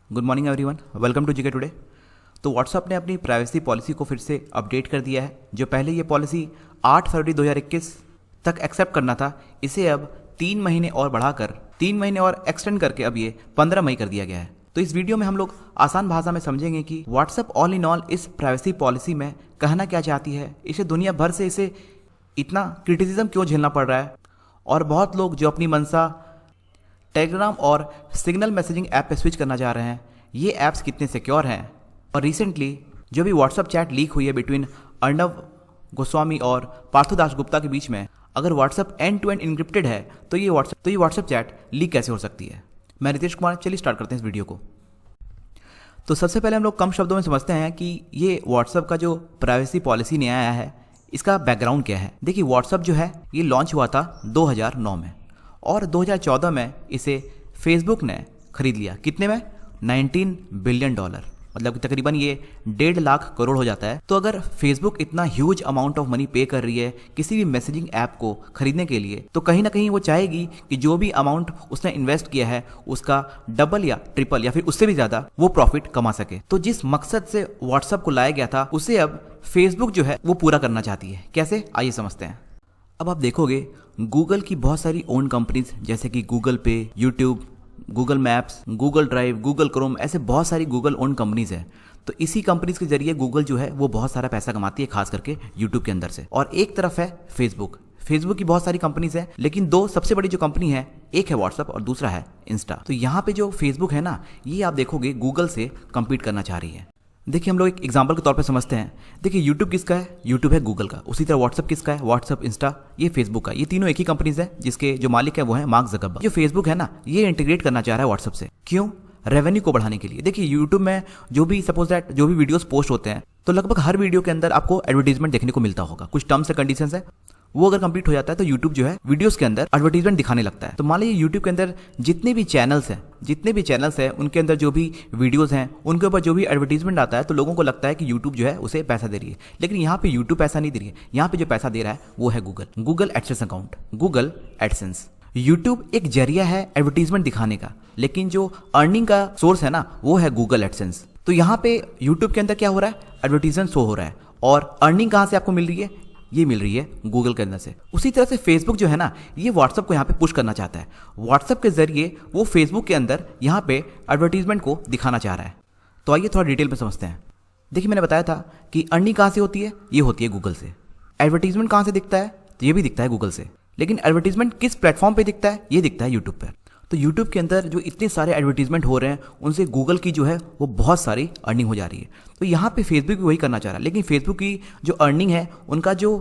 Good morning everyone, welcome to GK today. तो WhatsApp ने अपनी प्राइवेसी पॉलिसी को फिर से अपडेट कर दिया है। जो पहले ये पॉलिसी 8 फरवरी 2021 तक एक्सेप्ट करना था, इसे अब 3 महीने और बढ़ाकर 3 महीने और एक्सटेंड करके अब ये 15 मई कर दिया गया है। तो इस वीडियो में हम लोग आसान भाषा में समझेंगे कि व्हाट्सएप ऑल इन ऑल इस प्राइवेसी पॉलिसी में कहना क्या चाहती है, इसे दुनिया भर से इसे इतना क्रिटिसिज्म क्यों झेलना पड़ रहा है, और बहुत लोग जो अपनी मंशा टेलीग्राम और सिग्नल मैसेजिंग ऐप पे स्विच करना चाह रहे हैं, ये ऐप्स कितने सिक्योर हैं। और रिसेंटली जो भी व्हाट्सएप चैट लीक हुई है बिटवीन अर्णव गोस्वामी और पार्थो दासगुप्ता के बीच में, अगर WhatsApp end to end encrypted है तो ये व्हाट्सएप चैट लीक कैसे हो सकती है। मैं रितेश कुमार, चलिए स्टार्ट करते हैं इस वीडियो को। तो सबसे पहले हम लोग कम शब्दों में समझते हैं कि ये व्हाट्सएप का जो प्राइवेसी पॉलिसी नया आया है, इसका बैकग्राउंड क्या है। देखिए, व्हाट्सएप जो है ये लॉन्च हुआ था 2009 में, और 2014 में इसे फेसबुक ने खरीद लिया। कितने में? $19 बिलियन, मतलब तकरीबन ये 1.5 लाख करोड़ हो जाता है। तो अगर फेसबुक इतना ह्यूज अमाउंट ऑफ मनी पे कर रही है किसी भी मैसेजिंग ऐप को खरीदने के लिए, तो कहीं ना कहीं वो चाहेगी कि जो भी अमाउंट उसने इन्वेस्ट किया है उसका डबल या ट्रिपल या फिर उससे भी ज़्यादा वो प्रॉफिट कमा सके। तो जिस मकसद से व्हाट्सएप को लाया गया था, उसे अब फेसबुक जो है वो पूरा करना चाहती है। कैसे, आइए समझते हैं। अब आप देखोगे गूगल की बहुत सारी ओन कंपनीज, जैसे कि गूगल पे, YouTube, Google maps, Google drive, Google Chrome, ऐसे बहुत सारी गूगल ओन कंपनीज हैं। तो इसी कंपनीज के जरिए गूगल जो है वो बहुत सारा पैसा कमाती है, खास करके यूट्यूब के अंदर से। और एक तरफ है फेसबुक की बहुत सारी कंपनीज हैं, लेकिन दो सबसे बड़ी जो कंपनी है, एक है व्हाट्सएप और दूसरा है इंस्टा। तो यहाँ पे जो फेसबुक है ना, ये आप देखोगे गूगल से कम्पीट करना चाह रही है। देखिए, हम लोग एक एग्जांपल के तौर पे समझते हैं। देखिए, यूट्यूब किसका है? यूट्यूब है गूगल का। उसी तरह व्हाट्सएप किसका है? व्हाट्सएप, इंस्टा, ये फेसबुक का। ये तीनों एक ही कंपनीज है, जिसके जो मालिक है वो है मार्क ज़करबर्ग। जो फेसबुक है ना, ये इंटीग्रेट करना चाह रहा है व्हाट्सएप से। क्यों? रेवेन्यू को बढ़ाने के लिए। देखिए, यूट्यूब में जो भी सपोज दैट जो भी वीडियोस पोस्ट होते हैं, तो लगभग हर वीडियो के अंदर आपको एडवर्टीजमेंट देखने को मिलता होगा। कुछ टर्म्स एंड कंडीशंस है, वो अगर कंप्लीट हो जाता है तो यूट्यूब जो है वीडियोस के अंदर एडवर्टीजमेंट दिखाने लगता है। तो मान लीजिए यूट्यूब के अंदर जितने भी चैनल्स हैं उनके अंदर जो भी वीडियोस हैं उनके ऊपर जो भी एडवर्टीजमेंट आता है, तो लोगों को लगता है कि यूट्यूब जो है उसे पैसा दे रही है। लेकिन यहाँ पे यूट्यूब पैसा नहीं दे रही है, यहाँ पे जो पैसा दे रहा है वो है Google AdSense account, Google AdSense. YouTube एक जरिया है एडवर्टीजमेंट दिखाने का, लेकिन जो अर्निंग का सोर्स है ना, वो है गूगल एडसेंस। तो यहाँ पे यूट्यूब के अंदर क्या हो रहा है? एडवर्टीजमेंट शो हो रहा है, और अर्निंग कहाँ से आपको मिल रही है? ये मिल रही है गूगल के अंदर से। उसी तरह से फेसबुक जो है ना, ये व्हाट्सएप को यहाँ पे पुश करना चाहता है। व्हाट्सएप के जरिए वो फेसबुक के अंदर यहाँ पे एडवर्टीजमेंट को दिखाना चाह रहा है। तो आइए थोड़ा डिटेल में समझते हैं। देखिए, मैंने बताया था कि अर्निंग कहाँ से होती है? ये होती है गूगल से। एडवर्टीजमेंट कहाँ से दिखता है? तो ये भी दिखता है गूगल से। लेकिन एडवर्टीजमेंट किस प्लेटफॉर्म पे दिखता है? ये दिखता है यूट्यूब पर। तो यूट्यूब के अंदर जो इतने सारे एडवर्टीजमेंट हो रहे हैं, उनसे गूगल की जो है वो बहुत सारी अर्निंग हो जा रही है। तो यहाँ पे फेसबुक भी वही करना चाह रहा है, लेकिन फेसबुक की जो अर्निंग है, उनका जो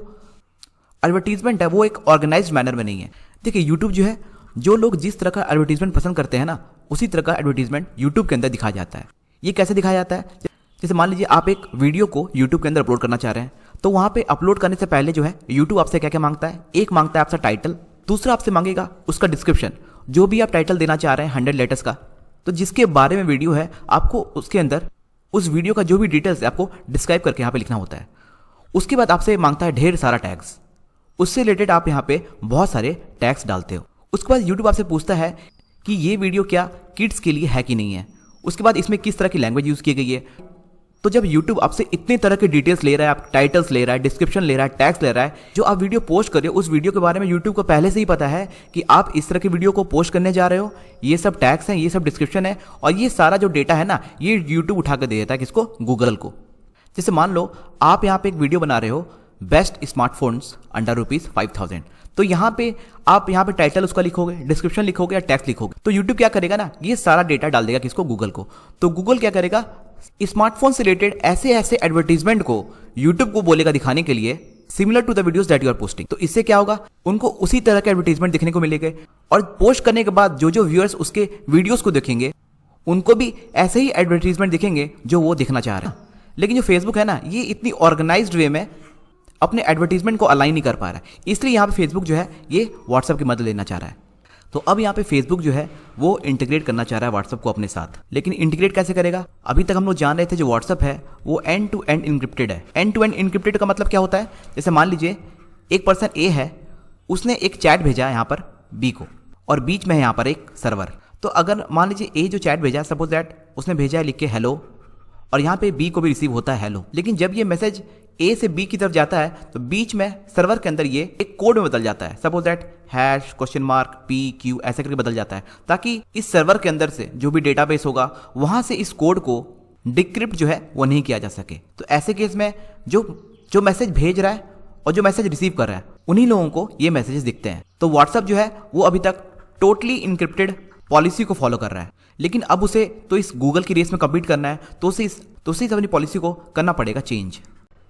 एडवर्टीजमेंट है वो एक ऑर्गेनाइज्ड मैनर में नहीं है। देखिए, यूट्यूब जो है, जो लोग जिस तरह का एडवर्टीजमेंट पसंद करते हैं ना, उसी तरह का एडवर्टीजमेंट यूट्यूब के अंदर दिखाया जाता है। ये कैसे दिखाया जाता है? जैसे मान लीजिए आप एक वीडियो को यूट्यूब के अंदर अपलोड करना चाह रहे हैं, तो वहाँ पे अपलोड करने से पहले जो है यूट्यूब आपसे क्या क्या मांगता है? एक मांगता है आपसे टाइटल, दूसरा आपसे मांगेगा उसका डिस्क्रिप्शन। जो भी आप टाइटल देना चाह रहे हैं 100 लेटर्स का, तो जिसके बारे में वीडियो है, आपको उसके अंदर उस वीडियो का जो भी डिटेल्स है आपको डिस्क्राइब करके यहाँ पे लिखना होता है। उसके बाद आपसे मांगता है ढेर सारा टैग्स, उससे रिलेटेड आप यहाँ पे बहुत सारे टैग्स डालते हो। उसके बाद यूट्यूब आपसे पूछता है कि ये वीडियो क्या किड्स के लिए है कि नहीं है, उसके बाद इसमें किस तरह की लैंग्वेज यूज़ की गई है। तो जब यूट्यूब आपसे इतने तरह के डिटेल्स ले रहा है, आप टाइटल्स ले रहा है, डिस्क्रिप्शन ले रहा है, टैग्स ले रहा है, जो आप वीडियो पोस्ट कर रहे हो उस वीडियो के बारे में यूट्यूब को पहले से ही पता है कि आप इस तरह की वीडियो को पोस्ट करने जा रहे हो, ये सब टैग्स हैं, ये सब डिस्क्रिप्शन है, और ये सारा जो डेटा है ना, ये यूट्यूब उठा कर दे देता है किसको? गूगल को। जैसे मान लो आप यहाँ पे एक वीडियो बना रहे हो, बेस्ट स्मार्टफोन्स अंडर ₹5,000, तो यहाँ पे आप यहाँ पे टाइटल उसका लिखोगे, डिस्क्रिप्शन लिखोगे या टेक्स्ट लिखोगे, तो यूट्यूब क्या करेगा ना, ये सारा डेटा डाल देगा किसको? गूगल को। तो गूगल क्या करेगा? स्मार्टफोन से रिलेटेड ऐसे ऐसे एडवर्टीजमेंट को यूट्यूब को बोलेगा दिखाने के लिए, similar to the videos that you are posting. तो इससे क्या होगा? उनको उसी तरह के एडवर्टीजमेंट दिखने को मिलेंगे, और पोस्ट करने के बाद जो जो व्यूअर्स उसके वीडियोस को देखेंगे, उनको भी ऐसे ही एडवर्टीजमेंट दिखेंगे जो वो देखना चाह रहे हैं। लेकिन जो फेसबुक है ना, ये इतनी ऑर्गेनाइज्ड वे में अपने एडवर्टीजमेंट को अलाइन नहीं कर पा रहा है, इसलिए यहाँ पे फेसबुक जो है ये व्हाट्सएप की मदद लेना चाह रहा है। तो अब यहाँ पे फेसबुक जो है वो इंटीग्रेट करना चाह रहा है व्हाट्सएप को अपने साथ। लेकिन इंटीग्रेट कैसे करेगा? अभी तक हम लोग जान रहे थे जो व्हाट्सएप है वो एंड टू एंड इनक्रिप्टेड है। एंड टू एंड इनक्रिप्टेड का मतलब क्या होता है? जैसे मान लीजिए एक पर्सन ए है, उसने एक चैट भेजा है यहाँ पर बी को, और बीच में है यहाँ पर एक सर्वर। तो अगर मान लीजिए ए जो चैट भेजा, सपोज दैट उसने भेजा है लिख के हेलो, और यहाँ पे बी को भी रिसीव होता है हेलो, लेकिन जब ये मैसेज ए से बी की तरफ जाता है तो बीच में सर्वर के अंदर ये एक कोड में बदल जाता है, suppose that hash question mark P Q ऐसे करके बदल जाता है, ताकि इस सर्वर के अंदर से जो भी डेटाबेस होगा वहां से इस कोड को डिक्रिप्ट जो है वो नहीं किया जा सके। तो ऐसे केस में जो मैसेज भेज रहा है और जो मैसेज रिसीव कर रहा है उन्हीं लोगों को ये मैसेजेस दिखते हैं। तो व्हाट्सएप जो है वो अभी तक टोटली इनक्रिप्टेड पॉलिसी को फॉलो कर रहा है, लेकिन अब उसे तो इस गूगल की रेस में कम्पीट करना है, तो उसे अपनी पॉलिसी को करना पड़ेगा चेंज।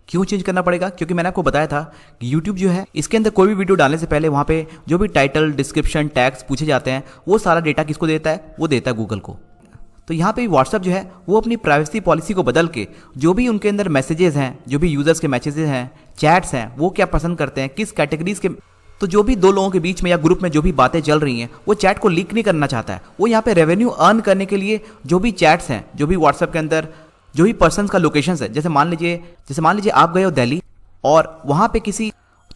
क्यों चेंज करना पड़ेगा? क्योंकि मैंने आपको बताया था कि यूट्यूब जो है इसके अंदर कोई भी वीडियो डालने से पहले वहाँ पे जो भी टाइटल, डिस्क्रिप्शन, टैग्स पूछे जाते हैं वो सारा डेटा किसको देता है? वो देता है गूगल को। तो यहाँ पे व्हाट्सएप जो है वो अपनी प्राइवेसी पॉलिसी को बदल के जो भी उनके अंदर मैसेजेस हैं, जो भी यूजर्स के मैसेजेस हैं, चैट्स हैं, वो क्या पसंद करते हैं, किस कैटेगरीज के, तो जो भी दो लोगों के बीच में या ग्रुप में जो भी बातें चल रही हैं वो चैट को लीक नहीं करना चाहता है। वो यहाँ पे रेवेन्यू अर्न करने के लिए जो भी चैट्स हैं, जो भी व्हाट्सएप के अंदर जो भी पर्सन का लोकेशन है, जैसे मान लीजिए आप गए हो दिल्ली और वहाँ पे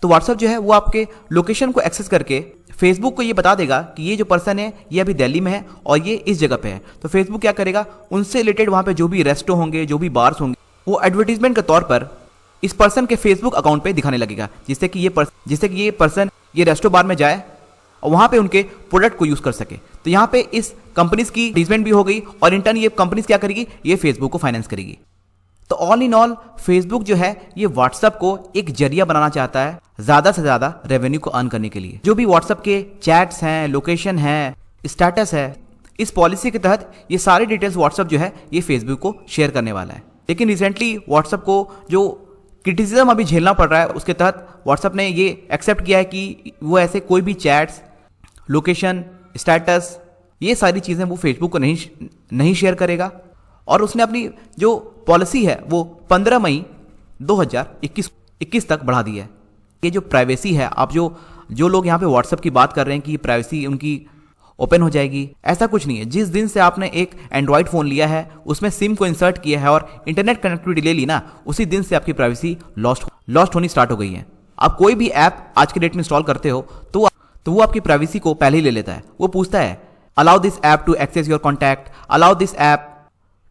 तो व्हाट्सएप जो है वो आपके लोकेशन को एक्सेस करके फेसबुक को ये बता देगा कि ये जो पर्सन है ये अभी दिल्ली में है और ये इस जगह पे है। तो फेसबुक क्या करेगा, उनसे रिलेटेड वहाँ पे जो भी रेस्टो होंगे, जो भी बार्स होंगे, वो एडवर्टीजमेंट के तौर पर इस पर्सन के फेसबुक अकाउंट पे दिखाने लगेगा, जिससे कि ये पर्सन ये रेस्टो बार में जाए और वहाँ पे उनके प्रोडक्ट को यूज़ कर सके। तो यहाँ पे इस कंपनीज की एडवर्टीजमेंट भी हो गई और इंटर्न ये कंपनीज क्या करेगी, ये फेसबुक को फाइनेंस करेगी। तो ऑल इन ऑल फेसबुक जो है ये व्हाट्सएप को एक जरिया बनाना चाहता है ज़्यादा से ज़्यादा रेवेन्यू को अर्न करने के लिए। जो भी व्हाट्सएप के चैट्स हैं, लोकेशन है, स्टेटस है, इस पॉलिसी के तहत ये सारे डिटेल्स व्हाट्सएप जो है ये फेसबुक को शेयर करने वाला है। लेकिन रिसेंटली व्हाट्सएप को जो क्रिटिसिज्म अभी झेलना पड़ रहा है उसके तहत व्हाट्सएप ने ये एक्सेप्ट किया है कि वो ऐसे कोई भी चैट्स, लोकेशन, स्टेटस, ये सारी चीज़ें वो फेसबुक को नहीं शेयर करेगा। और उसने अपनी जो पॉलिसी है वो 15 मई 2021 तक बढ़ा दी है। ये जो प्राइवेसी है, आप जो लोग यहाँ पे व्हाट्सएप की बात कर रहे हैं कि प्राइवेसी उनकी ओपन हो जाएगी, ऐसा कुछ नहीं है। जिस दिन से आपने एक एंड्रॉयड फ़ोन लिया है, उसमें सिम को इंसर्ट किया है और इंटरनेट कनेक्टिविटी ले ली ना, उसी दिन से आपकी प्राइवेसी लॉस्ट होनी स्टार्ट हो गई है। आप कोई भी ऐप आज के डेट में इंस्टॉल करते हो तो वो आपकी प्राइवेसी को पहले ही ले लेता है। वो पूछता है allow this app to access your contact, allow this app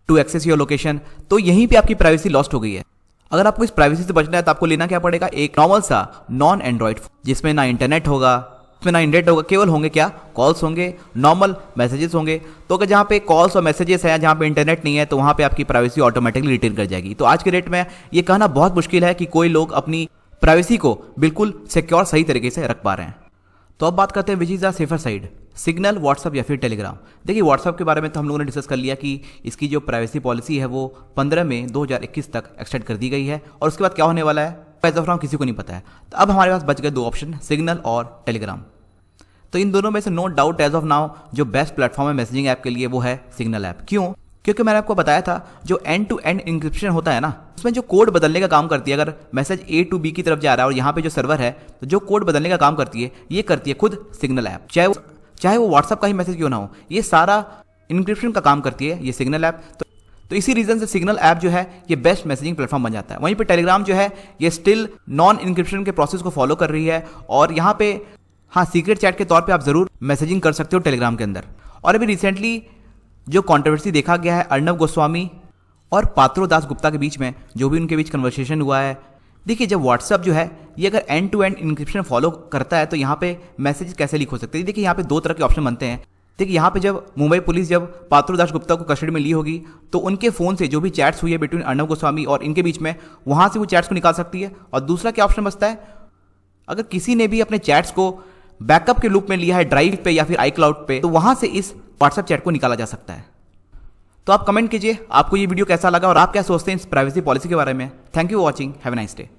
to access your location. तो यहीं पे आपकी प्राइवेसी लॉस्ट हो गई है। अगर आपको इस प्राइवेसी से बचना है तो आपको लेना क्या पड़ेगा, एक नॉर्मल सा नॉन एंड्रॉयड जिसमें ना इंटरनेट होगा, केवल होंगे क्या, कॉल्स होंगे, नॉर्मल मैसेजेस होंगे। तो अगर जहाँ पे कॉल्स और मैसेजेस हैं, जहाँ पे इंटरनेट नहीं है, तो वहाँ पे आपकी प्राइवेसी ऑटोमेटिकली रिटेन कर जाएगी। तो आज के डेट में ये कहना बहुत मुश्किल है कि कोई लोग अपनी प्राइवेसी को बिल्कुल सिक्योर सही तरीके से रख पा रहे हैं। तो अब बात करते हैं which is the safer side, Signal, WhatsApp या फिर टेलीग्राम। देखिए व्हाट्सअप के बारे में तो हम लोगों ने डिस्कस कर लिया कि इसकी जो प्राइवेसी पॉलिसी है वो 15 मई 2021 तक एक्सटेंड कर दी गई है और उसके बाद क्या होने वाला है एज ऑफ नाउ किसी को नहीं पता है। तो अब हमारे पास बच गए दो ऑप्शन, सिग्नल और टेलीग्राम। तो इन दोनों में से no doubt as of now जो बेस्ट प्लेटफॉर्म है मैसेजिंग ऐप के लिए वो है सिग्नल ऐप। क्यों? क्योंकि मैंने आपको बताया था जो एंड टू एंड इंक्रिप्शन होता है ना, उसमें जो कोड बदलने का काम करती है, अगर मैसेज ए टू बी की तरफ जा रहा है और यहाँ पे जो सर्वर है तो जो कोड बदलने का काम करती है ये करती है खुद सिग्नल ऐप। चाहे वो व्हाट्सएप का ही मैसेज क्यों ना हो, ये सारा इंक्रिप्शन का काम करती है ये सिग्नल ऐप। तो इसी रीजन से सिग्नल ऐप जो है ये बेस्ट मैसेजिंग प्लेटफॉर्म बन जाता है। वहीं पे टेलीग्राम जो है ये स्टिल नॉन इंक्रिप्शन के प्रोसेस को फॉलो कर रही है और यहाँ पे हाँ सीक्रेट चैट के तौर पे आप जरूर मैसेजिंग कर सकते हो टेलीग्राम के अंदर। और अभी रिसेंटली जो कंट्रोवर्सी देखा गया है अर्नब गोस्वामी और पात्रो दास गुप्ता के बीच में, जो भी उनके बीच कन्वर्सेशन हुआ है, देखिए जब व्हाट्सएप जो है ये अगर end to end encryption follow करता है तो यहाँ पे मैसेज कैसे लीक हो सकते हैं। देखिए यहाँ पे दो तरह के ऑप्शन बनते हैं। देखिए यहाँ पे जब मुंबई पुलिस जब पात्रो दास गुप्ता को कस्टडी में ली होगी तो उनके फ़ोन से जो भी चैट्स हुई है बिटवीन अर्नब गोस्वामी और इनके बीच में, वहाँ से वो चैट्स को निकाल सकती है। और दूसरा क्या ऑप्शन बचता है, अगर किसी ने भी अपने चैट्स को बैकअप के लूप में लिया है ड्राइव पे या फिर iCloud पे, तो वहाँ से इस व्हाट्सएप चैट को निकाला जा सकता है। तो आप कमेंट कीजिए आपको ये वीडियो कैसा लगा और आप क्या सोचते हैं इस प्राइवेसी पॉलिसी के बारे में। Thank you for watching, have a nice day.